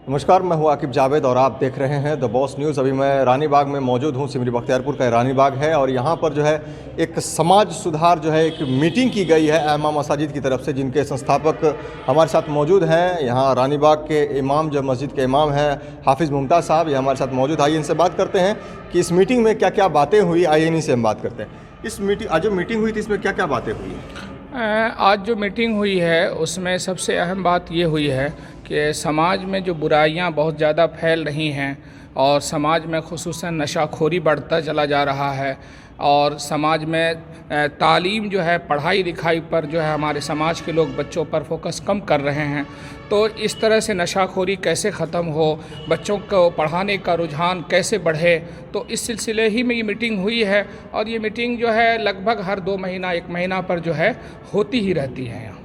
नमस्कार, मैं हूं आकिब जावेद और आप देख रहे हैं द बॉस न्यूज़। अभी मैं रानी बाग में मौजूद हूं। सिमरी बख्तियारपुर का रानी बाग है और यहां पर जो है एक समाज सुधार जो है एक मीटिंग की गई है अहमा मसाजिद की तरफ से, जिनके संस्थापक हमारे साथ मौजूद हैं। यहां रानी बाग के इमाम, जो मस्जिद के इमाम हैं, हाफिज़ मुमताज़ साहब, ये हमारे साथ मौजूद। आइए इनसे बात करते हैं कि इस मीटिंग में क्या क्या बातें हुई। आइए इन्हीं से हम बात करते हैं। इस मीटिंग आज जो मीटिंग हुई थी, इसमें क्या क्या बातें हुई? आज जो मीटिंग हुई है उसमें सबसे अहम बात ये हुई है कि समाज में जो बुराइयां बहुत ज़्यादा फैल रही हैं और समाज में ख़ुसूसन नशाखोरी बढ़ता चला जा रहा है और समाज में तालीम जो है, पढ़ाई लिखाई पर जो है हमारे समाज के लोग बच्चों पर फोकस कम कर रहे हैं। तो इस तरह से नशाखोरी कैसे ख़त्म हो, बच्चों को पढ़ाने का रुझान कैसे बढ़े, तो इस सिलसिले ही में ये मीटिंग हुई है। और ये मीटिंग जो है लगभग हर 2 महीना 1 महीना पर जो है होती ही रहती है। यहाँ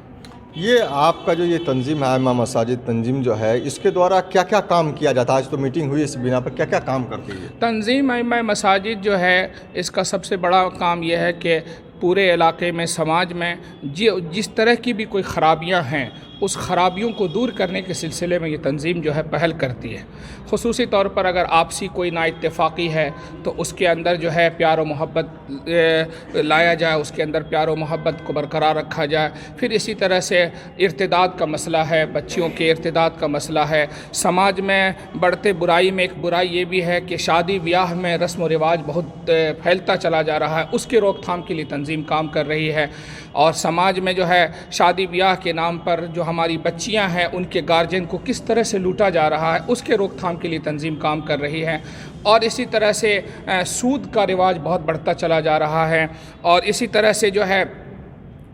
ये आपका जो ये तंजीम है अहमा मसाजिद तंजीम जो है, इसके द्वारा क्या क्या काम किया जाता है? आज तो मीटिंग हुई, इस बिना पर क्या क्या काम करती है तंजीम अहमा मसाजिद जो है? इसका सबसे बड़ा काम यह है कि पूरे इलाके में, समाज में जिस तरह की भी कोई ख़राबियाँ हैं, उस ख़राबियों को दूर करने के सिलसिले में ये तंजीम जो है पहल करती है। ख़ुसूसी तौर पर अगर आपसी कोई नाइत्तेफ़ाक़ी है तो उसके अंदर जो है प्यार व मोहब्बत लाया जाए, उसके अंदर प्यार व मोहब्बत को बरकरार रखा जाए। फिर इसी तरह से इर्तिदाद का मसला है, बच्चियों के इर्तिदाद का मसला है। समाज में बढ़ते बुराई में एक बुराई ये भी है कि शादी ब्याह में रस्म व रिवाज बहुत फैलता चला जा रहा है, उसके रोकथाम के लिए तंजीम काम कर रही है। और समाज में जो है शादी ब्याह के नाम पर जो हमारी बच्चियां हैं, उनके गार्जियन को किस तरह से लूटा जा रहा है, उसके रोकथाम के लिए तंजीम काम कर रही है। और इसी तरह से सूद का रिवाज बहुत बढ़ता चला जा रहा है। और इसी तरह से जो है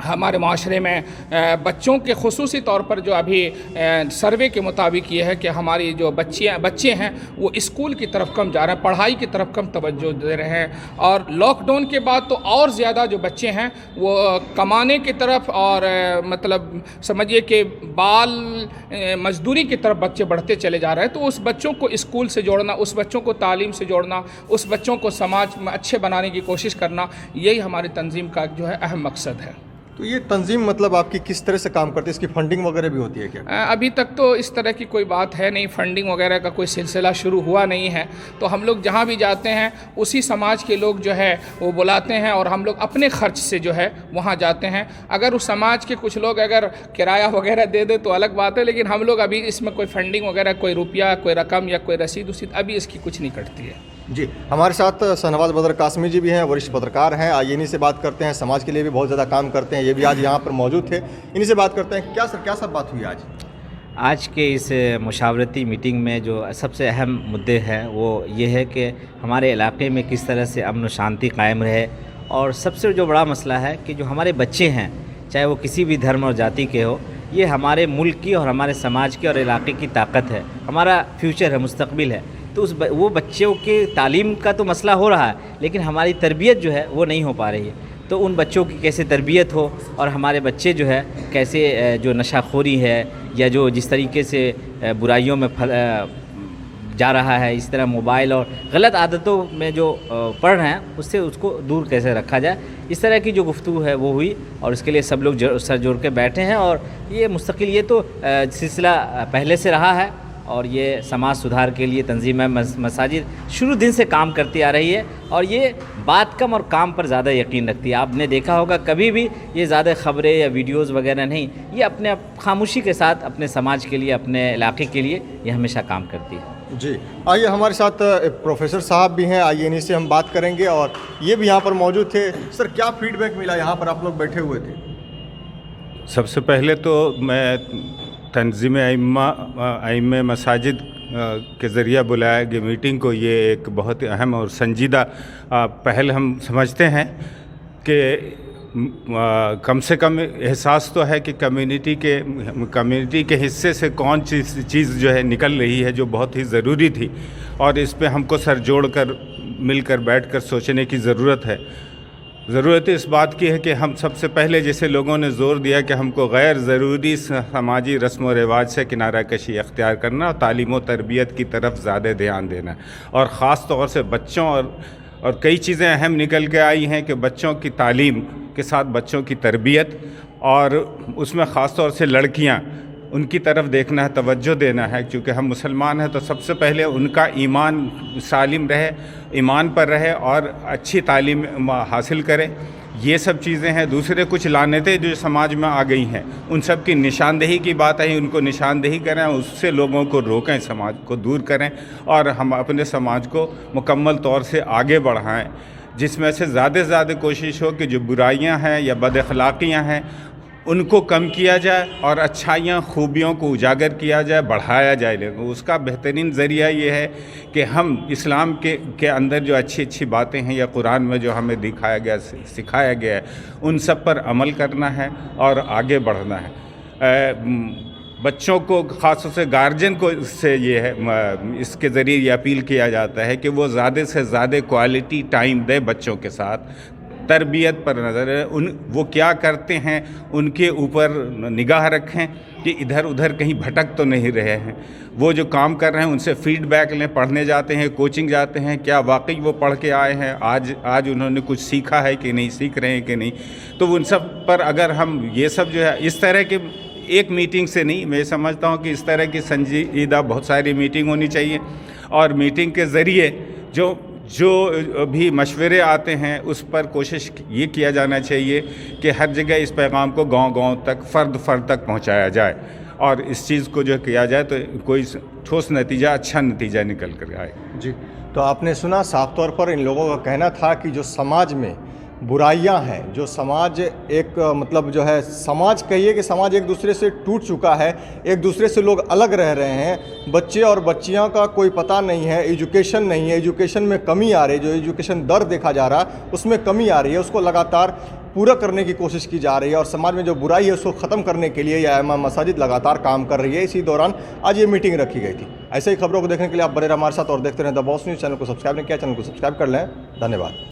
हमारे माशरे में बच्चों के ख़ुसूसी तौर पर जो अभी सर्वे के मुताबिक ये है कि हमारी जो बच्चे हैं वो स्कूल की तरफ कम जा रहे हैं, पढ़ाई की तरफ कम तवज्जो दे रहे हैं। और लॉकडाउन के बाद तो और ज़्यादा जो बच्चे हैं वो कमाने की तरफ और मतलब समझिए कि बाल मजदूरी की तरफ बच्चे बढ़ते चले जा रहे हैं। तो उस बच्चों को स्कूल से जोड़ना, उस बच्चों को तालीम से जोड़ना, उस बच्चों को समाज में अच्छे बनाने की कोशिश करना, यही हमारी तंजीम का जो है अहम मकसद है। तो ये तंजीम मतलब आपकी किस तरह से काम करती है? इसकी फंडिंग वगैरह भी होती है क्या? अभी तक तो इस तरह की कोई बात है नहीं, फंडिंग वगैरह का कोई सिलसिला शुरू हुआ नहीं है। तो हम लोग जहाँ भी जाते हैं उसी समाज के लोग जो है वो बुलाते हैं और हम लोग अपने खर्च से जो है वहाँ जाते हैं। अगर उस समाज के कुछ लोग अगर किराया वगैरह दे दे तो अलग बात है, लेकिन हम लोग अभी इसमें कोई फंडिंग वगैरह, कोई रुपया, कोई रकम या कोई रसीद उसीद अभी इसकी कुछ नहीं कटती है। जी, हमारे साथ शहनवाज बदर कासमी जी भी हैं, वरिष्ठ पत्रकार हैं। आइए इन्हीं से बात करते हैं। समाज के लिए भी बहुत ज़्यादा काम करते हैं, ये भी आज यहाँ पर मौजूद थे। इन्हीं से बात करते हैं। क्या सब बात हुई आज के इस मुशावरती मीटिंग में जो सबसे अहम मुद्दे हैं वो ये है कि हमारे इलाके में किस तरह से अमन व शांति कायम रहे। और सबसे जो बड़ा मसला है कि जो हमारे बच्चे हैं, चाहे वो किसी भी धर्म और जाति के हो, ये हमारे मुल्क की और हमारे समाज की और इलाके की ताकत है, हमारा फ्यूचर है, मुस्तकबिल है। तो वो बच्चों के तालीम का तो मसला हो रहा है, लेकिन हमारी तरबियत जो है वो नहीं हो पा रही है। तो उन बच्चों की कैसे तरबियत हो और हमारे बच्चे जो है कैसे जो नशाखोरी है या जो जिस तरीके से बुराइयों में जा रहा है, इस तरह मोबाइल और गलत आदतों में जो पढ़ रहे हैं, उससे उसको दूर कैसे रखा जाए, इस तरह की जो गुफ्तगू है वो हुई। और इसके लिए सब लोग सर जोड़ के बैठे हैं। और ये मुस्तकिल ये तो सिलसिला पहले से रहा है और ये समाज सुधार के लिए तंजीम मसाजिद शुरू दिन से काम करती आ रही है और ये बात कम और काम पर ज़्यादा यकीन रखती है। आपने देखा होगा कभी भी ये ज़्यादा ख़बरें या वीडियोज़ वगैरह नहीं, ये अपने खामोशी के साथ अपने समाज के लिए, अपने इलाके के लिए ये हमेशा काम करती है। जी, आइए हमारे साथ प्रोफेसर साहब भी हैं। आइए इन्हीं से हम बात करेंगे। और ये भी यहाँ पर मौजूद थे। सर, क्या फीडबैक मिला? यहाँ पर आप लोग बैठे हुए थे। सबसे पहले तो मैं तंजीम अइम्मा मसाजिद के ज़रिए बुलाया गया मीटिंग को, ये एक बहुत अहम और संजीदा पहल हम समझते हैं कि कम से कम एहसास तो है कि कम्युनिटी के हिस्से से कौन चीज़ जो है निकल रही है, जो बहुत ही ज़रूरी थी। और इस पे हमको सर जोड़ कर मिलकर बैठकर सोचने की ज़रूरत है। ज़रूरत इस बात की है कि हम सबसे पहले, जैसे लोगों ने ज़ोर दिया कि हमको गैर ज़रूरी समाजी रस्म व रिवाज से किनारा कशी अख्तियार करना और तालीम व तरबियत की तरफ ज़्यादा ध्यान देना। और ख़ास तौर से बच्चों और कई चीज़ें अहम निकल के आई हैं कि बच्चों की तालीम के साथ बच्चों की तरबियत, और उसमें ख़ास तौर से लड़कियाँ ان کی طرف دیکھنا ہے, توجہ دینا ہے, کیونکہ ہم مسلمان ہیں تو سب سے پہلے ان کا ایمان سالم رہے, ایمان پر رہے اور اچھی تعلیم حاصل کرے. یہ سب چیزیں ہیں. دوسرے کچھ لانتیں جو سماج میں آ گئی ہیں ان سب کی نشاندہی کی بات ہے, ان کو نشاندہی کریں, اس سے لوگوں کو روکیں, سماج کو دور کریں اور ہم اپنے سماج کو مکمل طور سے آگے بڑھائیں, جس میں سے زیادہ سے زیادہ کوشش ہو کہ جو برائیاں ہیں یا بد اخلاقیاں ہیں ان کو کم کیا جائے اور اچھائیاں خوبیوں کو اجاگر کیا جائے, بڑھایا جائے. لیکن اس کا بہترین ذریعہ یہ ہے کہ ہم اسلام کے اندر جو اچھی اچھی باتیں ہیں یا قرآن میں جو ہمیں دکھایا گیا سکھایا گیا ہے ان سب پر عمل کرنا ہے اور آگے بڑھنا ہے. بچوں کو خاص طور سے گارجن کو سے یہ ہے, اس کے ذریعے یہ اپیل کیا جاتا ہے کہ وہ زیادہ سے زیادہ کوالٹی ٹائم دے بچوں کے ساتھ, تربیت پر نظر ہے, وہ کیا کرتے ہیں ان کے اوپر نگاہ رکھیں کہ ادھر ادھر کہیں بھٹک تو نہیں رہے ہیں. وہ جو کام کر رہے ہیں ان سے فیڈ بیک لیں, پڑھنے جاتے ہیں, کوچنگ جاتے ہیں, کیا واقعی وہ پڑھ کے آئے ہیں, آج انہوں نے کچھ سیکھا ہے کہ نہیں, سیکھ رہے ہیں کہ نہیں. تو ان سب پر اگر ہم یہ سب جو ہے اس طرح کے ایک میٹنگ سے نہیں, میں سمجھتا ہوں کہ اس طرح کی سنجیدہ بہت ساری میٹنگ ہونی چاہیے اور میٹنگ کے ذریعے جو بھی مشورے آتے ہیں اس پر کوشش یہ کیا جانا چاہیے کہ ہر جگہ اس پیغام کو گاؤں تک فرد تک پہنچایا جائے اور اس چیز کو جو کیا جائے تو کوئی ٹھوس نتیجہ, اچھا نتیجہ نکل کر آئے. جی, تو آپ نے سنا صاف طور پر ان لوگوں کا کہنا تھا کہ جو سماج میں برائیاں ہیں, جو سماج ایک مطلب جو ہے سماج کہیے کہ سماج ایک دوسرے سے ٹوٹ چکا ہے, ایک دوسرے سے لوگ الگ رہ رہے ہیں, بچے اور بچیاں کا کوئی پتہ نہیں ہے, ایجوکیشن نہیں ہے, ایجوکیشن میں کمی آ رہی ہے, جو ایجوکیشن در دیکھا جا رہا اس میں کمی آ رہی ہے, اس کو لگاتار پورا کرنے کی کوشش کی جا رہی ہے اور سماج میں جو برائی ہے اس کو ختم کرنے کے لیے یہ امام مساجد لگاتار کام کر رہی ہے. اسی دوران آج یہ میٹنگ رکھی گئی تھی. ایسے ہی خبروں کو دیکھنے کے لیے آپ بنے رہے ہمارے ساتھ اور دیکھتے رہیں دا باس نیوز. چینل کو سبسکرائب نہیں کیا, چینل کو سبسکرائب کر لیں. دھنیہ واد.